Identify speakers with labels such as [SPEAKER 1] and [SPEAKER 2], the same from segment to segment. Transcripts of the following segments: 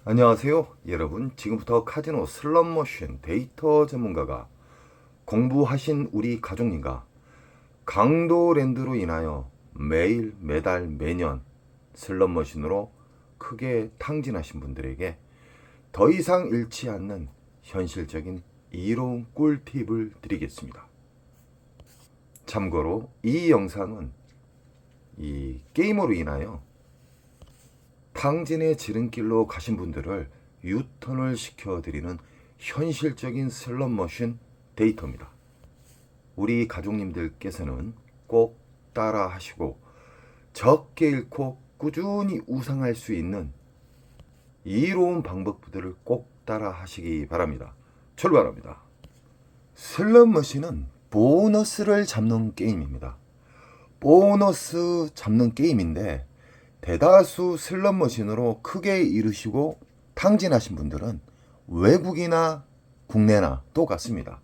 [SPEAKER 1] 안녕하세요 여러분. 지금부터 카지노 슬롯머신 데이터 전문가가 공부하신 우리 가족님과 강도랜드로 인하여 매일 매달 매년 슬롯머신으로 크게 탕진하신 분들에게 더 이상 잃지 않는 현실적인 이로운 꿀팁을 드리겠습니다. 참고로 이 영상은 이 게임으로 인하여 탕진의 지름길로 가신 분들을 유턴을 시켜드리는 현실적인 슬롯머신 데이터입니다. 우리 가족님들께서는 꼭 따라 하시고 적게 잃고 꾸준히 우상할 수 있는 이로운 방법들을 꼭 따라 하시기 바랍니다. 출발합니다. 슬롯머신은 보너스를 잡는 게임입니다. 보너스 잡는 게임인데 대다수 슬롯머신으로 크게 이루시고 탕진하신 분들은 외국이나 국내나 똑같습니다.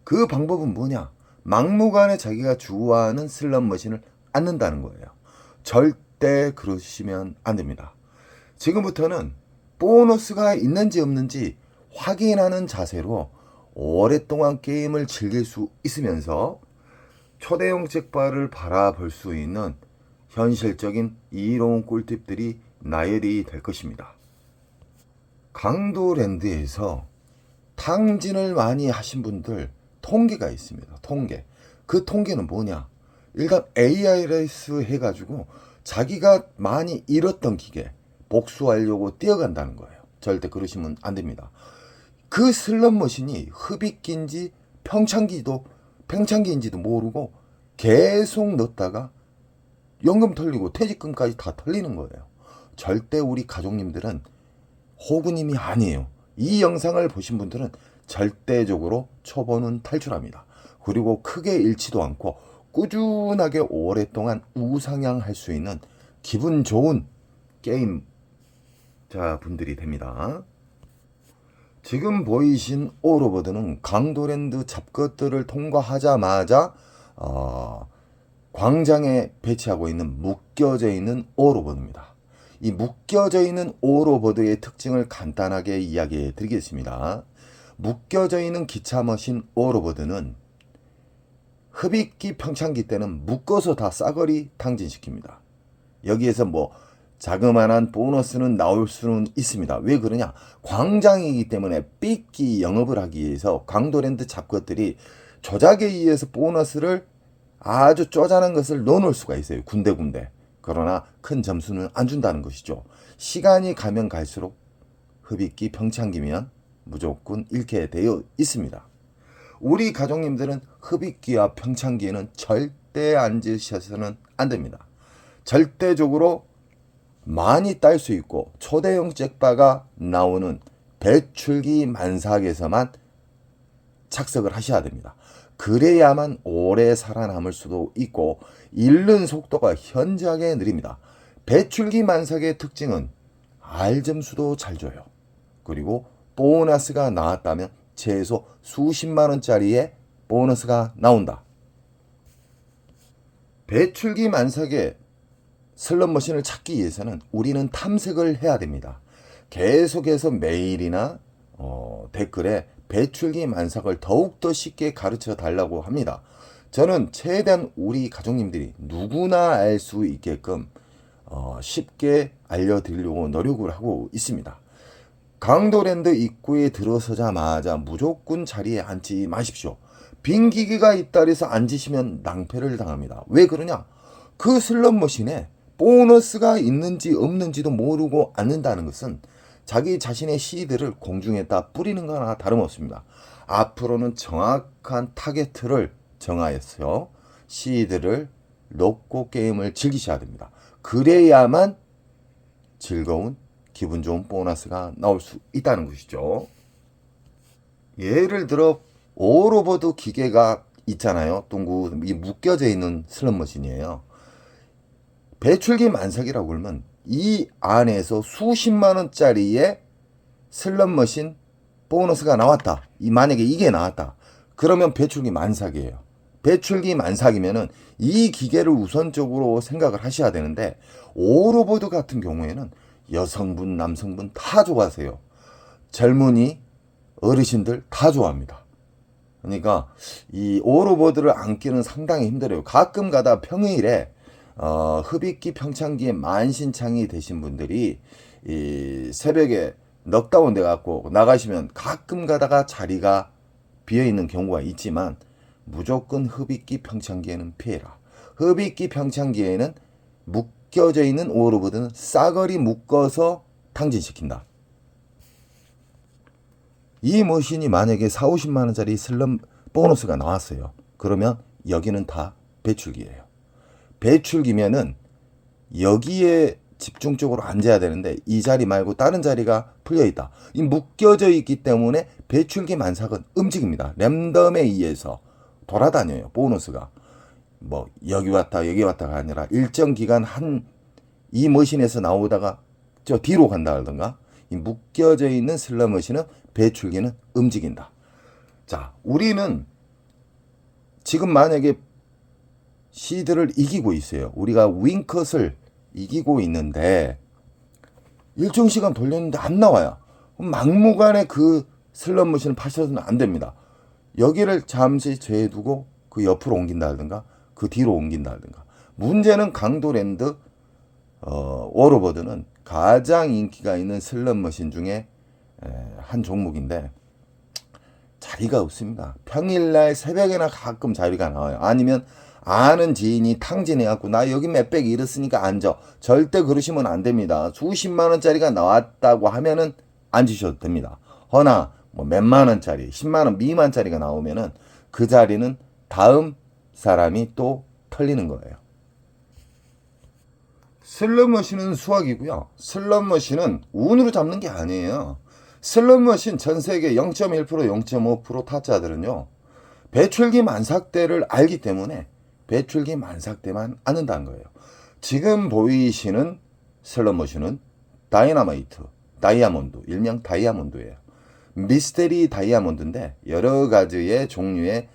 [SPEAKER 1] 그 방법은 뭐냐? 막무가내 자기가 좋아하는 슬롯머신을 앉는다는 거예요. 절대 그러시면 안 됩니다. 지금부터는 보너스가 있는지 없는지 확인하는 자세로 오랫동안 게임을 즐길 수 있으면서 초대형 잭바를 바라볼 수 있는 현실적인 이로운 꿀팁들이 나열이 될 것입니다. 강도랜드에서 탕진을 많이 하신 분들 통계가 있습니다. 통계. 그 통계는 뭐냐? 일단 ARS 해가지고 자기가 많이 잃었던 기계 복수하려고 뛰어간다는 거예요. 절대 그러시면 안 됩니다. 그 슬롯머신이 흡입기인지 평창기인지도 모르고 계속 넣다가 연금 털리고 퇴직금까지 다 털리는 거예요. 절대 우리 가족님들은 호구님이 아니에요. 이 영상을 보신 분들은 절대적으로 초보는 탈출합니다. 그리고 크게 잃지도 않고 꾸준하게 오랫동안 우상향할 수 있는 기분 좋은 게임자 분들이 됩니다. 지금 보이신 오로버드는 강도랜드 잡것들을 통과하자마자 광장에 배치하고 있는 묶여져 있는 오로버드입니다. 이 묶여져 있는 오로버드의 특징을 간단하게 이야기해 드리겠습니다. 묶여져 있는 기차머신 오로버드는 흡입기 평창기 때는 묶어서 다 싸그리 탕진시킵니다. 여기에서 뭐 자그마한 보너스는 나올 수는 있습니다. 왜 그러냐? 광장이기 때문에 삐끼 영업을 하기 위해서 강도랜드 잡것들이 조작에 의해서 보너스를 아주 쪼잔한 것을 넣어놓을 수가 있어요. 군데군데. 그러나 큰 점수는 안 준다는 것이죠. 시간이 가면 갈수록 흡입기 평창기면 무조건 잃게 되어 있습니다. 우리 가족님들은 흡입기와 평창기에는 절대 앉으셔서는 안 됩니다. 절대적으로 많이 딸 수 있고 초대형 잭바가 나오는 배출기 만삭에서만 착석을 하셔야 됩니다. 그래야만 오래 살아남을 수도 있고 잃는 속도가 현저하게 느립니다. 배출기 만삭의 특징은 알점수도 잘 줘요. 그리고 보너스가 나왔다면 최소 수십만 원짜리의 보너스가 나온다. 배출기 만삭의 슬롯머신을 찾기 위해서는 우리는 탐색을 해야 됩니다. 계속해서 메일이나 댓글에 배출기 만삭을 더욱더 쉽게 가르쳐 달라고 합니다. 저는 최대한 우리 가족님들이 누구나 알 수 있게끔 쉽게 알려드리려고 노력을 하고 있습니다. 강도랜드 입구에 들어서자마자 무조건 자리에 앉지 마십시오. 빈 기계가 있다 해서 앉으시면 낭패를 당합니다. 왜 그러냐? 그 슬롯머신에 보너스가 있는지 없는지도 모르고 앉는다는 것은 자기 자신의 시드를 공중에다 뿌리는 거나 다름없습니다. 앞으로는 정확한 타겟을 정하여서 시드를 놓고 게임을 즐기셔야 됩니다. 그래야만 즐거운 기분 좋은 보너스가 나올 수 있다는 것이죠. 예를 들어 오로버드 기계가 있잖아요. 둥구 이 묶여져 있는 슬롯머신이에요. 배출기 만삭이라고 그러면 이 안에서 수십만 원짜리의 슬롯머신 보너스가 나왔다. 만약에 이게 나왔다. 그러면 배출기 만삭이에요. 배출기 만삭이면은 이 기계를 우선적으로 생각을 하셔야 되는데 오로보드 같은 경우에는 여성분, 남성분 다 좋아하세요. 젊은이, 어르신들 다 좋아합니다. 그러니까 이 오로보드를 안기는 상당히 힘들어요. 가끔 가다 평일에 흡입기 평창기에 만신창이 되신 분들이 이 새벽에 넉다운 돼 갖고 나가시면 가끔 가다가 자리가 비어 있는 경우가 있지만 무조건 흡입기 평창기에는 피해라. 흡입기 평창기에는 묶여져 있는 오로보드는 싸그리 묶어서 탕진시킨다. 이 머신이 만약에 4, 50만 원짜리 슬럼 보너스가 나왔어요. 그러면 여기는 다 배출기예요. 배출기면은 여기에 집중적으로 앉아야 되는데 이 자리 말고 다른 자리가 풀려있다. 이 묶여져 있기 때문에 배출기 만삭은 움직입니다. 랜덤에 의해서 돌아다녀요. 보너스가. 뭐 여기 왔다 여기 왔다가 아니라 일정 기간 이 머신에서 나오다가 저 뒤로 간다든가 이 묶여져 있는 슬럼 머신은 배출기는 움직인다. 자, 우리는 지금 만약에 시드를 이기고 있어요. 우리가 윙컷을 이기고 있는데 일정 시간 돌렸는데 안 나와요. 막무가내 그 슬럼 머신을 파셔서는 안 됩니다. 여기를 잠시 제해두고 그 옆으로 옮긴다든가 그 뒤로 옮긴다든가. 문제는 강도랜드 오로보드는 가장 인기가 있는 슬럼 머신 중에 한 종목인데 자리가 없습니다. 평일날 새벽에나 가끔 자리가 나와요. 아니면 아는 지인이 탕진해갖고 나 여기 몇백 잃었으니까 앉아. 절대 그러시면 안 됩니다. 수십만 원짜리가 나왔다고 하면은 앉으셔도 됩니다. 허나 뭐 몇만 원짜리, 10만 원 미만짜리가 나오면은 그 자리는 다음 사람이 또 털리는 거예요. 슬롯머신은 수학이고요. 슬롯머신은 운으로 잡는 게 아니에요. 슬롯머신 전 세계 0.1%, 0.5% 타짜들은요. 배출기 만삭대를 알기 때문에 배출기 만삭대만 않는다는 거예요. 지금 보이시는 슬롯머신은 다이너마이트, 다이아몬드, 일명 다이아몬드예요. 미스테리 다이아몬드인데 여러 가지의 종류의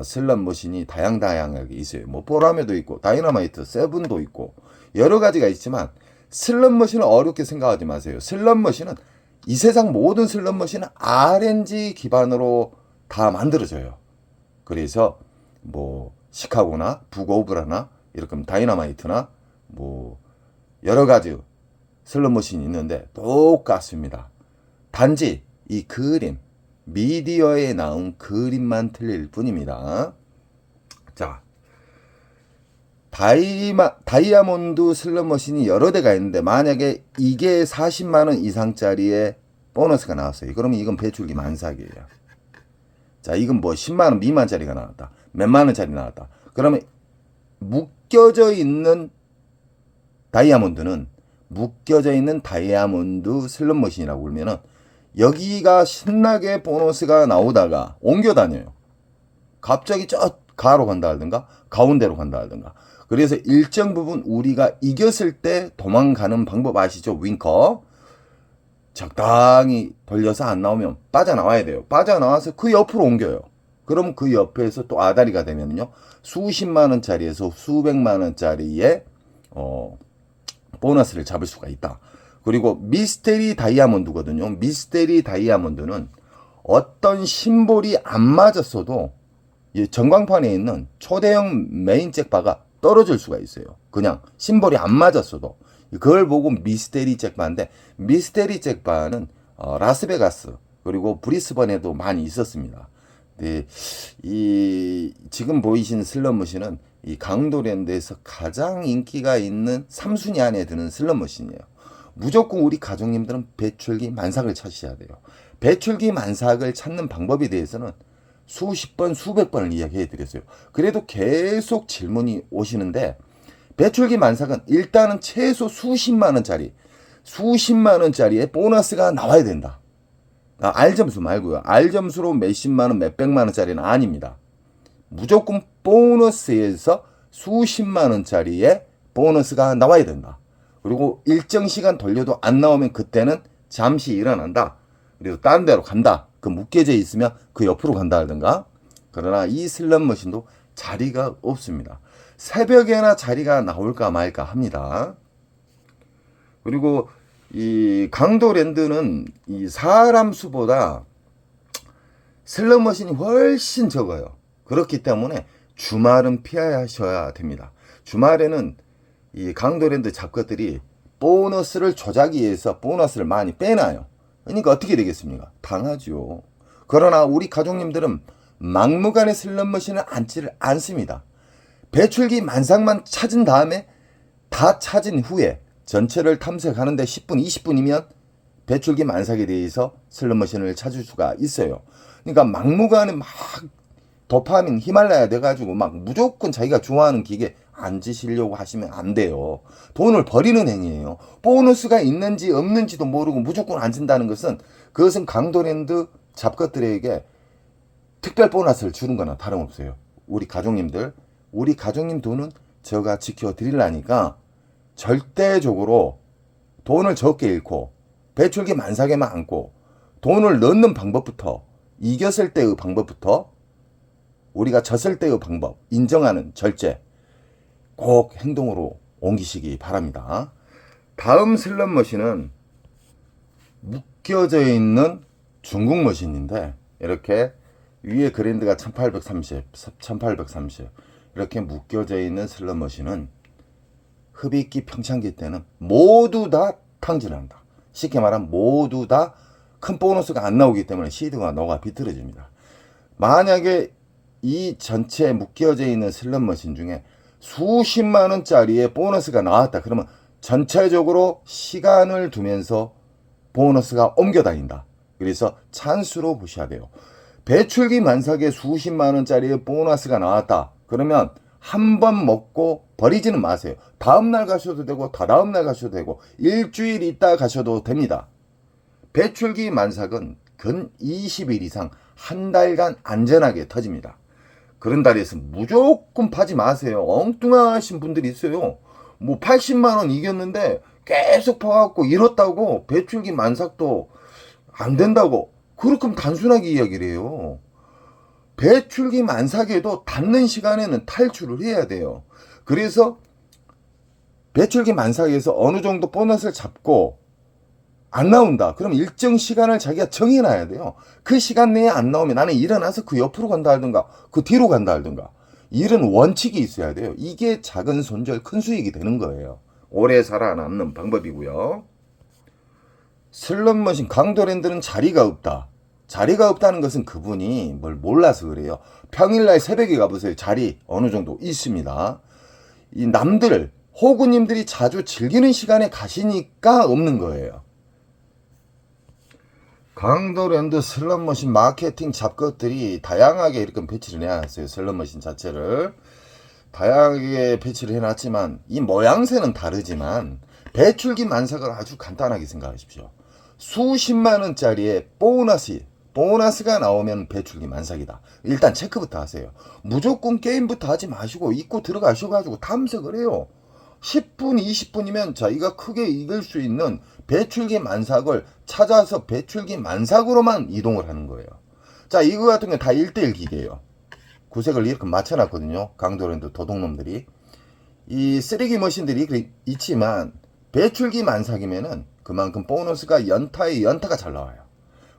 [SPEAKER 1] 슬롯머신이 다양하게 있어요. 뭐 보라매도 있고 다이너마이트, 세븐도 있고 여러 가지가 있지만 슬롯머신을 어렵게 생각하지 마세요. 슬롯머신은 이 세상 모든 슬롯머신은 RNG 기반으로 다 만들어져요. 그래서 뭐 시카고나 북오브라나 이렇게 다이너마이트나 뭐 여러 가지 슬롯머신이 있는데 똑같습니다. 단지 이 그림, 미디어에 나온 그림만 틀릴 뿐입니다. 자, 다이아몬드 슬롯머신이 여러 대가 있는데 만약에 이게 40만원 이상짜리의 보너스가 나왔어요. 그러면 이건 배출기 만삭이에요. 자, 이건 뭐 10만원 미만짜리가 나왔다. 몇만원짜리 나왔다. 그러면 묶여져 있는 다이아몬드는 묶여져 있는 다이아몬드 슬롯머신이라고 그러면은 여기가 신나게 보너스가 나오다가 옮겨 다녀요. 갑자기 저 가로 간다든가 가운데로 간다든가. 그래서 일정 부분 우리가 이겼을 때 도망가는 방법 아시죠? 윙커. 적당히 돌려서 안 나오면 빠져나와야 돼요. 빠져나와서 그 옆으로 옮겨요. 그럼 그 옆에서 또 아다리가 되면요. 수십만 원짜리에서 수백만 원짜리의 보너스를 잡을 수가 있다. 그리고 미스테리 다이아몬드거든요. 미스테리 다이아몬드는 어떤 심볼이 안 맞았어도 전광판에 있는 초대형 메인 잭바가 떨어질 수가 있어요. 그냥 심볼이 안 맞았어도. 그걸 보고 미스테리 잭바인데 미스테리 잭바는 라스베가스 그리고 브리스번에도 많이 있었습니다. 네, 이 지금 보이신 슬롯머신은 이 강도랜드에서 가장 인기가 있는 3순위 안에 드는 슬롯머신이에요. 무조건 우리 가족님들은 배출기 만삭을 찾으셔야 돼요. 배출기 만삭을 찾는 방법에 대해서는 수십 번, 수백 번을 이야기해 드렸어요. 그래도 계속 질문이 오시는데 배출기 만삭은 일단은 최소 수십만 원짜리의 보너스가 나와야 된다. R점수 말고요. R점수로 몇십만 원, 몇백만 원짜리는 아닙니다. 무조건 보너스에서 수십만 원짜리의 보너스가 나와야 된다. 그리고 일정 시간 돌려도 안 나오면 그때는 잠시 일어난다. 그리고 다른 데로 간다. 그 묶여져 있으면 그 옆으로 간다든가. 그러나 이 슬롯머신도 자리가 없습니다. 새벽에나 자리가 나올까 말까 합니다. 그리고 이 강도랜드는 이 사람 수보다 슬롯머신이 훨씬 적어요. 그렇기 때문에 주말은 피하셔야 됩니다. 주말에는 이 강도랜드 잡것들이 보너스를 조작하기 위해서 보너스를 많이 빼놔요. 그러니까 어떻게 되겠습니까? 당하죠. 그러나 우리 가족님들은 막무가내 슬롯머신을 앉지를 않습니다. 배출기 만삭만 찾은 다음에 다 찾은 후에 전체를 탐색하는데 10분, 20분이면 배출기 만삭에 대해서 슬롯머신을 찾을 수가 있어요. 그러니까 막무가내 막 도파민 히말라야 돼가지고 막 무조건 자기가 좋아하는 기계 앉으시려고 하시면 안 돼요. 돈을 버리는 행위예요. 보너스가 있는지 없는지도 모르고 무조건 앉는다는 것은 그것은 강도랜드 잡것들에게 특별 보너스를 주는 거나 다름없어요. 우리 가족님 돈은 제가 지켜드리려니까 절대적으로 돈을 적게 잃고 배출기 만삭에만 앉고 돈을 넣는 방법부터 이겼을 때의 방법부터 우리가 졌을 때의 방법 인정하는 절제 꼭 행동으로 옮기시기 바랍니다. 다음 슬롯머신은 묶여져 있는 중국 머신인데 이렇게 위에 그랜드가 1830, 1830 이렇게 묶여져 있는 슬롯머신은 흡입기 평창기 때는 모두 다 탕진한다. 쉽게 말하면 모두 다 큰 보너스가 안 나오기 때문에 시드가 녹아 비틀어집니다. 만약에 이 전체 묶여져 있는 슬롯머신 중에 수십만 원짜리의 보너스가 나왔다. 그러면 전체적으로 시간을 두면서 보너스가 옮겨 다닌다. 그래서 찬스로 보셔야 돼요. 배출기 만삭에 수십만 원짜리의 보너스가 나왔다. 그러면 한 번 먹고 버리지는 마세요. 다음날 가셔도 되고 다다음날 가셔도 되고 일주일 있다 가셔도 됩니다. 배출기 만삭은 근 20일 이상 한 달간 안전하게 터집니다. 그런 달에서 무조건 파지 마세요. 엉뚱하신 분들이 있어요. 뭐 80만 원 이겼는데 계속 파갖고 잃었다고 배출기 만삭도 안 된다고 그렇게 단순하게 이야기를 해요. 배출기 만삭에도 닿는 시간에는 탈출을 해야 돼요. 그래서 배출기 만삭에서 어느 정도 보너스를 잡고 안 나온다. 그럼 일정 시간을 자기가 정해놔야 돼요. 그 시간 내에 안 나오면 나는 일어나서 그 옆으로 간다 하든가 그 뒤로 간다 하든가 이런 원칙이 있어야 돼요. 이게 작은 손절 큰 수익이 되는 거예요. 오래 살아남는 방법이고요. 슬롯머신 강도랜드는 자리가 없다. 자리가 없다는 것은 그분이 뭘 몰라서 그래요. 평일날 새벽에 가보세요. 자리 어느 정도 있습니다. 이 남들 호구님들이 자주 즐기는 시간에 가시니까 없는 거예요. 강도랜드 슬롯머신 마케팅 잡것들이 다양하게 이렇게 배치를 해놨어요. 슬롯머신 자체를 다양하게 배치를 해놨지만 이 모양새는 다르지만 배출기 만삭을 아주 간단하게 생각하십시오. 수십만 원짜리의 보너스가 나오면 배출기 만삭이다. 일단 체크부터 하세요. 무조건 게임부터 하지 마시고 입고 들어가셔가지고 탐색을 해요. 10분, 20분이면 자기가 크게 이길 수 있는 배출기 만삭을 찾아서 배출기 만삭으로만 이동을 하는 거예요. 자, 이거 같은 게 다 1대1 기계예요. 구색을 이렇게 맞춰놨거든요. 강도랜드 도둑놈들이. 이 쓰레기 머신들이 있지만 배출기 만삭이면은 그만큼 보너스가 연타가 잘 나와요.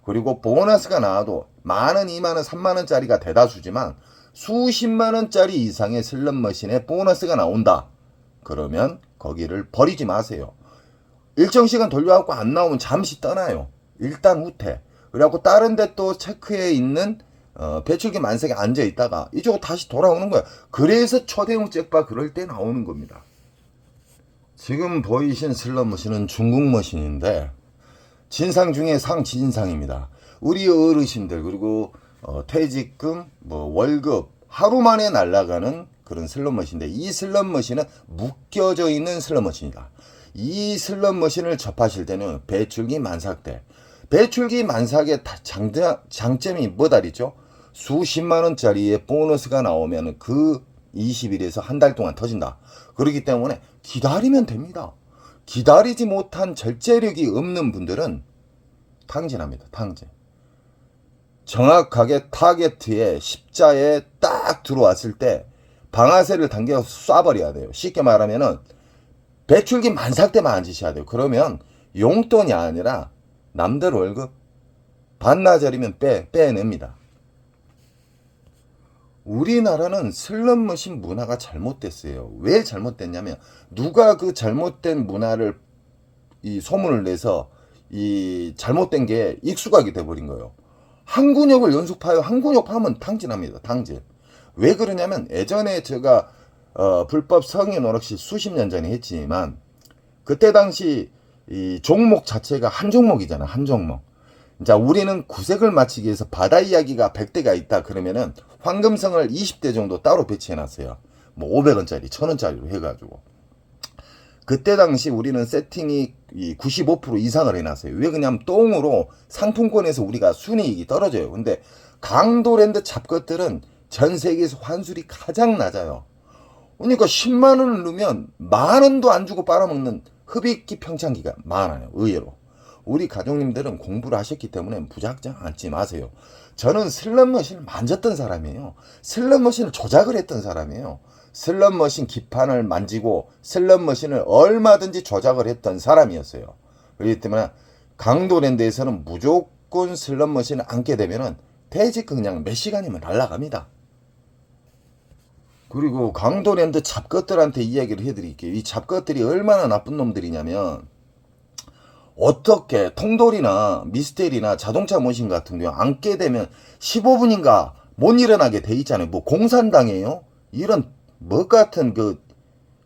[SPEAKER 1] 그리고 보너스가 나와도 만원, 2만원, 3만원짜리가 대다수지만 수십만원짜리 이상의 슬롯머신에 보너스가 나온다. 그러면 거기를 버리지 마세요. 일정 시간 돌려갖고 안 나오면 잠시 떠나요. 일단 후퇴. 그래갖고 다른 데 또 체크해 있는 배출기 만삭에 앉아 있다가 이쪽으로 다시 돌아오는 거야. 그래서 초대형 잭바 그럴 때 나오는 겁니다. 지금 보이신 슬롯머신은 중국 머신인데 진상 중에 상진상입니다. 우리 어르신들 그리고 퇴직금, 월급 하루 만에 날아가는 그런 슬롯머신인데 이 슬롯머신은 묶여져 있는 슬롯머신이다. 이 슬롯머신을 접하실 때는 배출기 만삭 배출기 만삭의 장점이 뭐다리죠? 수십만 원짜리의 보너스가 나오면 그 20일에서 한 달 동안 터진다. 그렇기 때문에 기다리면 됩니다. 기다리지 못한 절제력이 없는 분들은 탕진합니다. 탕진. 정확하게 타겟에 십자에 딱 들어왔을 때 방아쇠를 당겨서 쏴버려야 돼요. 쉽게 말하면은 배출기 만삭 때만 앉으셔야 돼요. 그러면 용돈이 아니라 남들 월급 반나절이면 빼냅니다. 우리나라는 슬롯머신 문화가 잘못됐어요. 왜 잘못됐냐면 누가 그 잘못된 문화를 이 소문을 내서 이 잘못된 게 익숙하게 돼버린 거예요. 항군역을 연속파요. 항군역 파면 탕진합니다. 탕진. 왜 그러냐면 예전에 제가 불법 성인 오락실 수십 년 전에 했지만 그때 당시 이 종목 자체가 한 종목이잖아. 한 종목. 자, 우리는 구색을 맞추기 위해서 바다 이야기가 100대가 있다 그러면은 황금성을 20대 정도 따로 배치해 놨어요. 뭐 500원짜리, 1000원짜리로 해가지고. 그때 당시 우리는 세팅이 95% 이상을 해놨어요. 왜 그러냐면 똥으로 상품권에서 우리가 순이익이 떨어져요. 근데 강도랜드 잡것들은 전 세계에서 환술이 가장 낮아요. 그러니까 10만 원을 넣으면 만 원도 안 주고 빨아먹는 흡입기 평창기가 많아요. 의외로. 우리 가족님들은 공부를 하셨기 때문에 무작정 앉지 마세요. 저는 슬롯머신을 만졌던 사람이에요. 슬롯머신을 조작을 했던 사람이에요. 슬롯머신 기판을 만지고 슬롯머신을 얼마든지 조작을 했던 사람이었어요. 그렇기 때문에 강도랜드에서는 무조건 슬롯머신을 앉게 되면은 퇴직 그냥 몇 시간이면 날아갑니다. 그리고 강도랜드 잡것들한테 이야기를 해드릴게요. 이 잡것들이 얼마나 나쁜 놈들이냐면 어떻게 통돌이나 미스테리나 자동차 머신 같은 경우 앉게 되면 15분인가 못 일어나게 돼 있잖아요. 뭐 공산당이에요? 이런 뭐 같은 그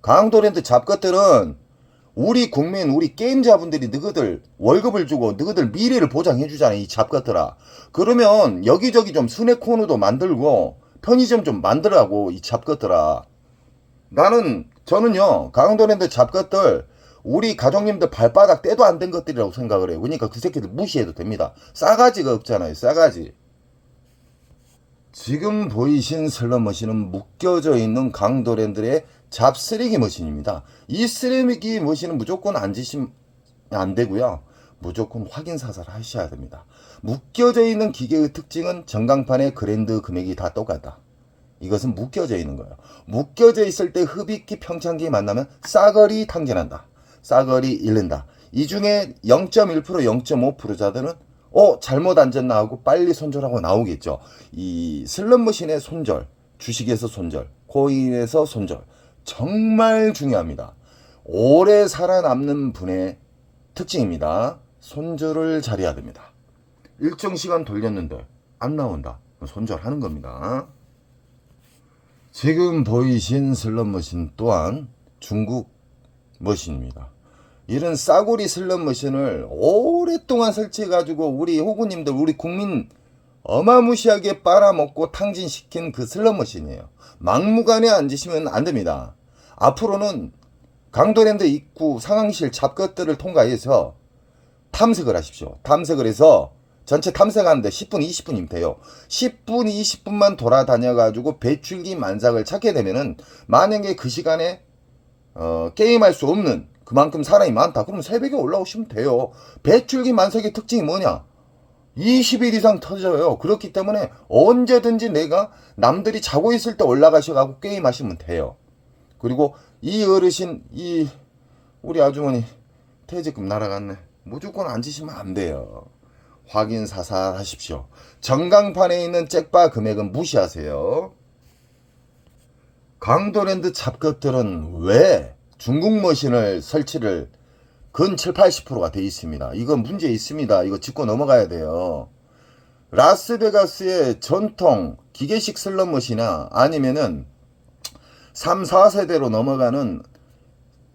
[SPEAKER 1] 강도랜드 잡것들은 우리 국민, 우리 게임자분들이 너희들 월급을 주고 너희들 미래를 보장해 주잖아요. 이 잡것들아. 그러면 여기저기 좀 순회 코너도 만들고 편의점 좀 만들라고 이 잡것들아. 저는요 강도랜드 잡것들 우리 가족님들 발바닥 떼도 안 된 것들이라고 생각을 해요. 그러니까 그 새끼들 무시해도 됩니다. 싸가지가 없잖아요. 싸가지. 지금 보이신 슬롯머신은 묶여져 있는 강도랜드의 잡쓰레기 머신입니다. 이 쓰레기 머신은 무조건 앉으시면 안 되고요. 무조건 확인 사살 하셔야 됩니다. 묶여져 있는 기계의 특징은 전광판의 그랜드 금액이 다 똑같다. 이것은 묶여져 있는 거예요. 묶여져 있을 때 흡입기 평창기 만나면 싸거리 탕진한다. 싸거리 잃는다. 이 중에 0.1% 0.5%자들은 잘못 앉았나 하고 빨리 손절하고 나오겠죠. 이 슬롯머신의 손절, 주식에서 손절, 코인에서 손절 정말 중요합니다. 오래 살아남는 분의 특징입니다. 손절을 잘해야 됩니다. 일정 시간 돌렸는데 안 나온다. 손절하는 겁니다. 지금 보이신 슬롯머신 또한 중국 머신입니다. 이런 싸구리 슬롯머신을 오랫동안 설치해가지고 우리 호구님들, 우리 국민 어마무시하게 빨아먹고 탕진시킨 그 슬롯머신이에요. 막무가내 앉으시면 안 됩니다. 앞으로는 강도랜드 입구 상황실 잡것들을 통과해서 탐색을 하십시오. 탐색을 해서 전체 탐색하는데 10분, 20분이면 돼요. 10분, 20분만 돌아다녀가지고 배출기 만삭을 찾게 되면은 만약에 그 시간에 게임할 수 없는 그만큼 사람이 많다. 그러면 새벽에 올라오시면 돼요. 배출기 만삭의 특징이 뭐냐? 20일 이상 터져요. 그렇기 때문에 언제든지 내가 남들이 자고 있을 때 올라가셔가지고 게임하시면 돼요. 그리고 이 어르신, 우리 아주머니 퇴직금 날아갔네. 무조건 앉으시면 안 돼요. 확인 사살 하십시오. 전광판에 있는 잭바 금액은 무시하세요. 강도랜드 잡것들은 왜 중국 머신을 설치를 근 7, 80%가 돼 있습니다. 이건 문제 있습니다. 이거 짚고 넘어가야 돼요. 라스베가스의 전통 기계식 슬롯머신이나 아니면은 3, 4세대로 넘어가는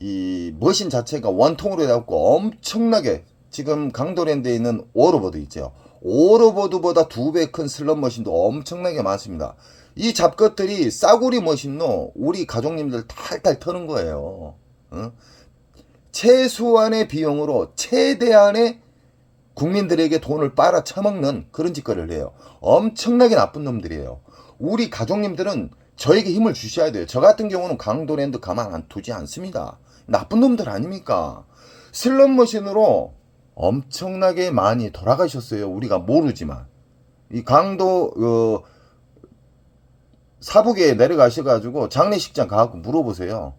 [SPEAKER 1] 이 머신 자체가 원통으로 해갖고 엄청나게 지금 강도랜드에 있는 오로보드 있죠. 오로보드보다 2배 큰 슬롯머신도 엄청나게 많습니다. 이 잡것들이 싸구리 머신로 우리 가족님들 탈탈 터는 거예요. 최소한의 비용으로 최대한의 국민들에게 돈을 빨아 처먹는 그런 짓거리를 해요. 엄청나게 나쁜 놈들이에요. 우리 가족님들은 저에게 힘을 주셔야 돼요. 저 같은 경우는 강도랜드 가만 안 두지 않습니다. 나쁜 놈들 아닙니까? 슬롯머신으로 엄청나게 많이 돌아가셨어요. 우리가 모르지만. 이 강도 사북에 내려가셔가지고 장례식장 가갖고 물어보세요.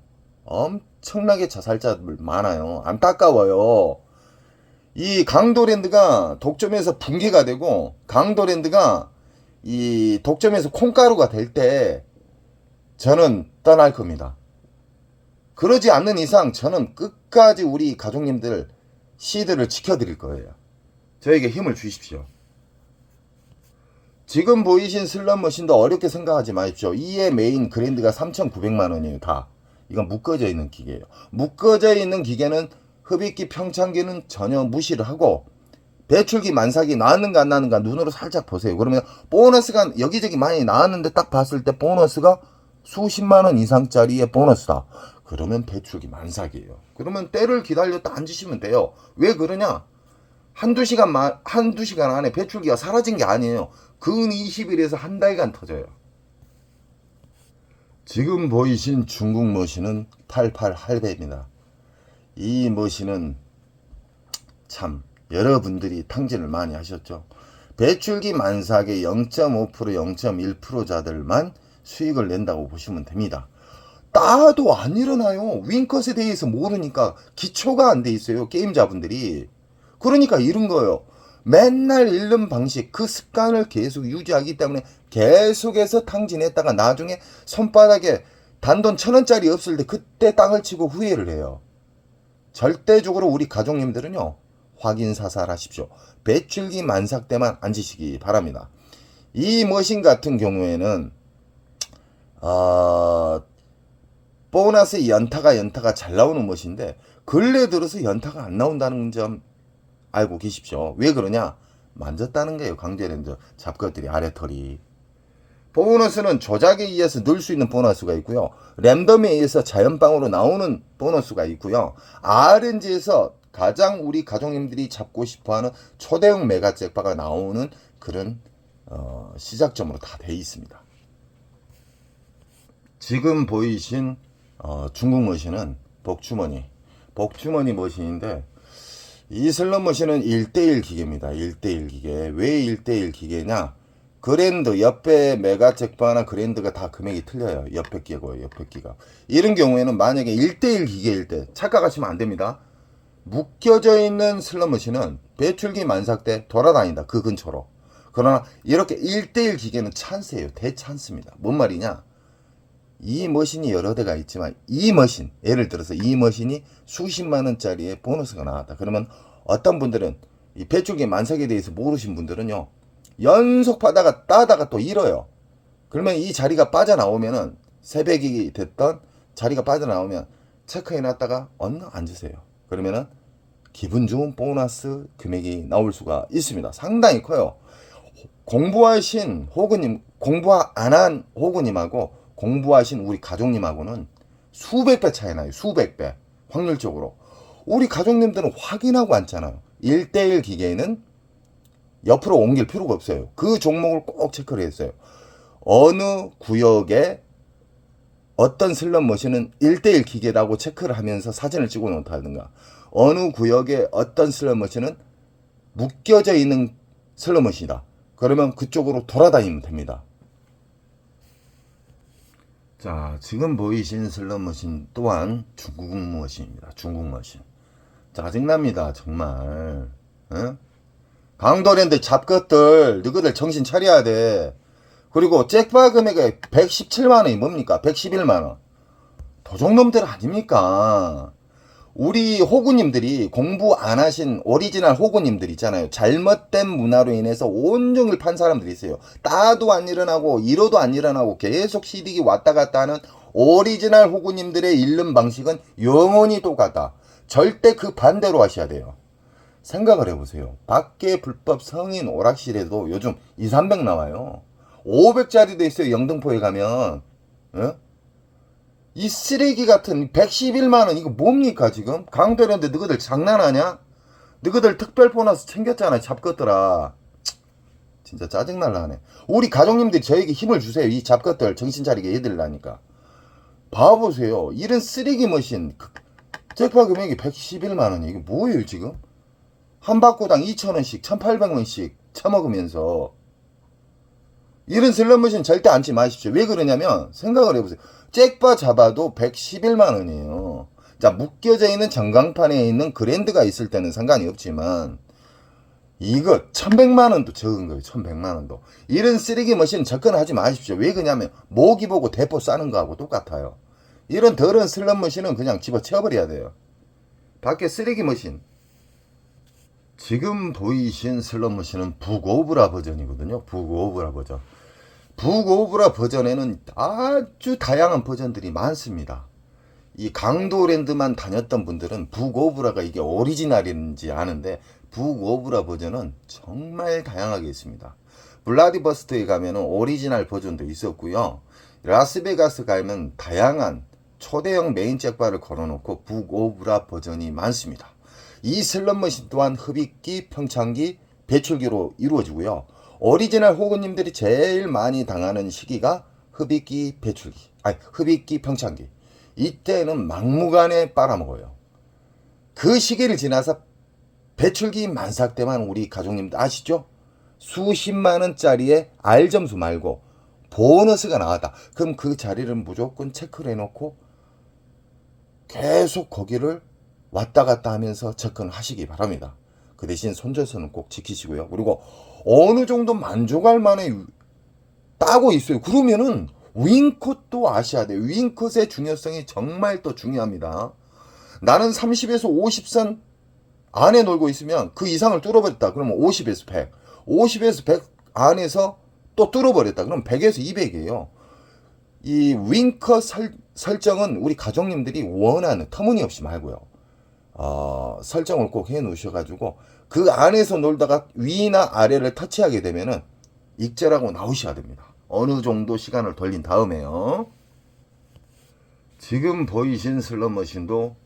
[SPEAKER 1] 엄청나게 자살자들 많아요. 안타까워요. 이 강도랜드가 독점에서 붕괴가 되고 강도랜드가 이 독점에서 콩가루가 될 때 저는 떠날 겁니다. 그러지 않는 이상 저는 끝까지 우리 가족님들 시드를 지켜드릴 거예요. 저에게 힘을 주십시오. 지금 보이신 슬롯머신도 어렵게 생각하지 마십시오. 이의 메인 그랜드가 3,900만원이에요. 다. 이건 묶어져 있는 기계예요. 묶어져 있는 기계는 흡입기 평창기는 전혀 무시를 하고 배출기 만삭이 나왔는가 안 나왔는가 눈으로 살짝 보세요. 그러면 보너스가 여기저기 많이 나왔는데 딱 봤을 때 보너스가 수십만원 이상짜리의 보너스다. 그러면 배출기 만삭이에요. 그러면 때를 기다렸다 앉으시면 돼요. 왜 그러냐? 한두 시간 안에 배출기가 사라진 게 아니에요. 근 20일에서 한 달간 터져요. 지금 보이신 중국 머신은 88 할배입니다. 이 머신은 참 여러분들이 탕진을 많이 하셨죠. 배출기 만삭의 0.5% 0.1%자들만 수익을 낸다고 보시면 됩니다. 따도 안 일어나요. 윙컷에 대해서 모르니까 기초가 안 돼 있어요. 게임자분들이. 그러니까 이런 거예요. 맨날 잃는 방식, 그 습관을 계속 유지하기 때문에 계속해서 탕진했다가 나중에 손바닥에 단돈 1,000원짜리 없을 때 그때 땅을 치고 후회를 해요. 절대적으로 우리 가족님들은요, 확인사살하십시오. 배출기 만삭 때만 앉으시기 바랍니다. 이 머신 같은 경우에는 보너스 연타가 잘 나오는 머신인데 근래 들어서 연타가 안 나온다는 점 알고 계십시오. 왜 그러냐? 만졌다는 거예요. 강제랜드 잡것들이 아래털이. 보너스는 조작에 의해서 넣을 수 있는 보너스가 있고요. 랜덤에 의해서 자연방으로 나오는 보너스가 있고요. RNG에서 가장 우리 가족님들이 잡고 싶어하는 초대형 메가 잭바가 나오는 그런 시작점으로 다 돼 있습니다. 지금 보이신 중국 머신은 복주머니 머신인데 이 슬롯 머신은 1대1 기계입니다. 1대1 기계. 왜 1대1 기계냐? 그랜드, 옆에 메가 잭바나 그랜드가 다 금액이 틀려요. 옆에 끼고요. 옆에 끼가. 이런 경우에는 만약에 1대1 기계일 때 착각하시면 안 됩니다. 묶여져 있는 슬롯 머신은 배출기 만삭 때 돌아다닌다. 그 근처로. 그러나 이렇게 1대1 기계는 찬스예요. 대찬스입니다. 뭔 말이냐? 이 머신이 여러 대가 있지만 이 머신, 예를 들어서 이 머신이 수십만 원짜리의 보너스가 나왔다. 그러면 어떤 분들은 이 배출기 만삭에 대해서 모르신 분들은요, 연속 따다가 또 잃어요. 그러면 이 자리가 빠져나오면은 새벽이 됐던 자리가 빠져나오면 체크해 놨다가 얼른 앉으세요. 그러면은 기분 좋은 보너스 금액이 나올 수가 있습니다. 상당히 커요. 공부하신 호구님, 공부 안 한 호구님하고 공부하신 우리 가족님하고는 수백 배 차이 나요. 수백 배. 확률적으로. 우리 가족님들은 확인하고 앉잖아요. 1대1 기계는 옆으로 옮길 필요가 없어요. 그 종목을 꼭 체크를 했어요. 어느 구역에 어떤 슬롯 머신은 1대1 기계라고 체크를 하면서 사진을 찍어 놓다든가, 어느 구역에 어떤 슬롯 머신은 묶여져 있는 슬롯 머신이다. 그러면 그쪽으로 돌아다니면 됩니다. 자, 지금 보이신 슬롯 머신 또한 중국 머신입니다. 중국 머신. 짜증납니다, 정말. 어? 강도랜드 잡것들, 너희들 정신 차려야 돼. 그리고 잭바 금액이 117만원이 뭡니까? 111만원. 도둑놈들 아닙니까? 우리 호구님들이 공부 안 하신 오리지널 호구님들 있잖아요. 잘못된 문화로 인해서 온종일 판 사람들이 있어요. 따도 안 일어나고 이러도 안 일어나고 계속 시디기 왔다 갔다 하는 오리지널 호구님들의 잃는 방식은 영원히 똑같다. 절대 그 반대로 하셔야 돼요. 생각을 해보세요. 밖에 불법 성인 오락실에도 요즘 200~300 나와요. 500짜리도 있어요. 영등포에 가면. 어? 이 쓰레기 같은 111만원 이거 뭡니까 지금? 강도랜드 너희들 장난하냐? 너희들 특별 보너스 챙겼잖아. 잡것들아. 진짜 짜증날라 하네. 우리 가족님들이 저에게 힘을 주세요. 이 잡것들 정신 차리게 해드리려니까. 봐보세요. 이런 쓰레기 머신 잭파 금액이 111만원이 이게 뭐예요 지금? 한 바구당 2,000원씩 1,800원씩 처먹으면서 이런 슬롯 머신 절대 앉지 마십시오. 왜 그러냐면 생각을 해보세요. 잭바 잡아도 111만원이에요. 자, 묶여져 있는 전광판에 있는 그랜드가 있을 때는 상관이 없지만 이거 1100만 원도 적은 거예요. 1100만 원도. 이런 쓰레기 머신 접근하지 마십시오. 왜 그러냐면 모기 보고 대포 싸는 거하고 똑같아요. 이런 더러운 슬럼 머신은 그냥 집어치워버려야 돼요. 밖에 쓰레기 머신. 지금 보이신 슬럼 머신은 북오브라 버전이거든요. 북오브라 버전. 북오브라 버전에는 아주 다양한 버전들이 많습니다. 이 강도랜드만 다녔던 분들은 북오브라가 이게 오리지널인지 아는데 북오브라 버전은 정말 다양하게 있습니다. 블라디버스트에 가면은 오리지널 버전도 있었고요. 라스베가스 가면 다양한 초대형 메인 잭바를 걸어놓고 북오브라 버전이 많습니다. 이 슬롯머신 또한 흡입기, 평창기, 배출기로 이루어지고요. 오리지널 호구님들이 제일 많이 당하는 시기가 흡입기, 배출기, 흡입기, 평창기. 이때는 막무가내 빨아먹어요. 그 시기를 지나서 배출기 만삭 때만 우리 가족님들 아시죠? 수십만 원짜리의 R점수 말고 보너스가 나왔다. 그럼 그 자리를 무조건 체크를 해놓고 계속 거기를 왔다 갔다 하면서 접근하시기 바랍니다. 그 대신 손절선은 꼭 지키시고요. 그리고 어느 정도 만족할 만에 따고 있어요. 그러면은 윙컷도 아셔야 돼요. 윙컷의 중요성이 정말 또 중요합니다. 나는 30에서 50선 안에 놀고 있으면 그 이상을 뚫어버렸다. 그러면 50에서 100. 50에서 100 안에서 또 뚫어버렸다. 그럼 100에서 200이에요. 이 윙컷 설정은 우리 가족님들이 원하는 터무니없이 말고요. 설정을 꼭 해 놓으셔가지고 그 안에서 놀다가 위나 아래를 터치하게 되면은 익절하고 나오셔야 됩니다. 어느 정도 시간을 돌린 다음에요. 지금 보이신 슬롯 머신도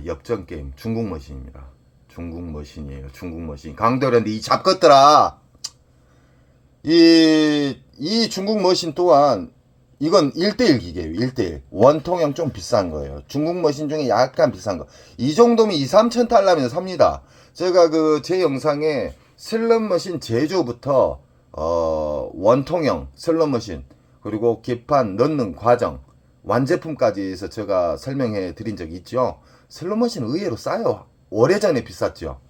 [SPEAKER 1] 역전 게임 중국 머신입니다. 중국 머신이에요. 중국 머신. 강도랜드 이 잡것들아. 이 중국 머신 또한 이건 1대1 기계예요. 1대1. 원통형 좀 비싼 거예요. 중국 머신 중에 약간 비싼 거. 이 정도면 2, 3천 달러면 삽니다. 제가 제 영상에 슬롯 머신 제조부터 원통형 슬롯 머신 그리고 기판 넣는 과정 완제품까지 해서 제가 설명해 드린 적이 있죠. 슬롯 머신 의외로 싸요. 오래전에 비쌌죠.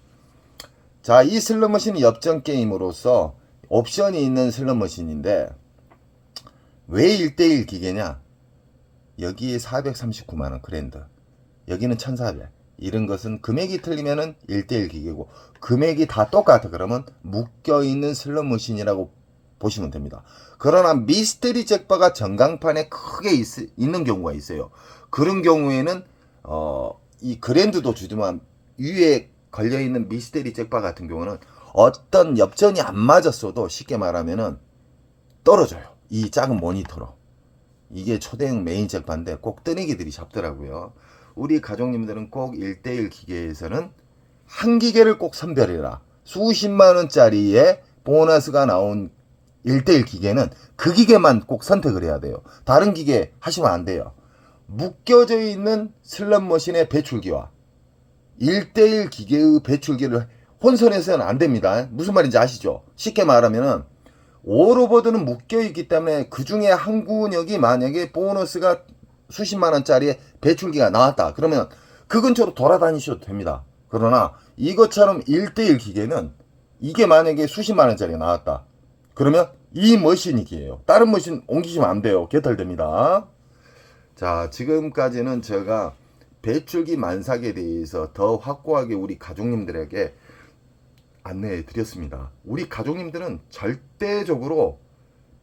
[SPEAKER 1] 자, 이 슬롯 머신이 엽전 게임으로서 옵션이 있는 슬롯 머신인데 왜 1대1 기계냐? 여기에 439만원 그랜드, 여기는 1400. 이런 것은 금액이 틀리면은 1대1 기계고 금액이 다 똑같아 그러면 묶여있는 슬롯 머신이라고 보시면 됩니다. 그러나 미스테리 잭바가 전광판에 크게 있는 경우가 있어요. 그런 경우에는 이 그랜드도 주지만 위에 걸려있는 미스테리 잭바 같은 경우는 어떤 엽전이 안 맞았어도 쉽게 말하면은 떨어져요. 이 작은 모니터로. 이게 초대형 메인 잭바인데 꼭 뜨내기들이 잡더라고요. 우리 가족님들은 꼭 1대1 기계에서는 한 기계를 꼭 선별해라. 수십만 원짜리의 보너스가 나온 1대1 기계는 그 기계만 꼭 선택을 해야 돼요. 다른 기계 하시면 안 돼요. 묶여져 있는 슬롯 머신의 배출기와 1대1 기계의 배출기를 혼선해서는 안 됩니다. 무슨 말인지 아시죠? 쉽게 말하면은 오로버드는 묶여있기 때문에 그 중에 한 구역이 만약에 보너스가 수십만 원짜리의 배출기가 나왔다. 그러면 그 근처로 돌아다니셔도 됩니다. 그러나 이것처럼 1대1 기계는 이게 만약에 수십만 원짜리가 나왔다. 그러면 이 머신이 기예요. 다른 머신 옮기시면 안 돼요. 개털됩니다. 자, 지금까지는 제가 배출기 만삭에 대해서 더 확고하게 우리 가족님들에게 안내해 드렸습니다. 우리 가족님들은 절대적으로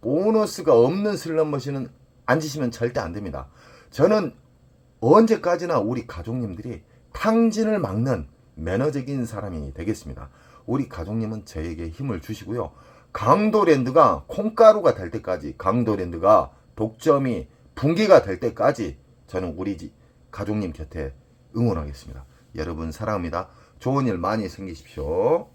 [SPEAKER 1] 보너스가 없는 슬롯 머신은 앉으시면 절대 안 됩니다. 저는 언제까지나 우리 가족님들이 탕진을 막는 매너적인 사람이 되겠습니다. 우리 가족님은 저에게 힘을 주시고요. 강도랜드가 콩가루가 될 때까지, 강도랜드가 독점이 붕괴가 될 때까지 저는 우리 가족님 곁에 응원하겠습니다. 여러분 사랑합니다. 좋은 일 많이 생기십시오.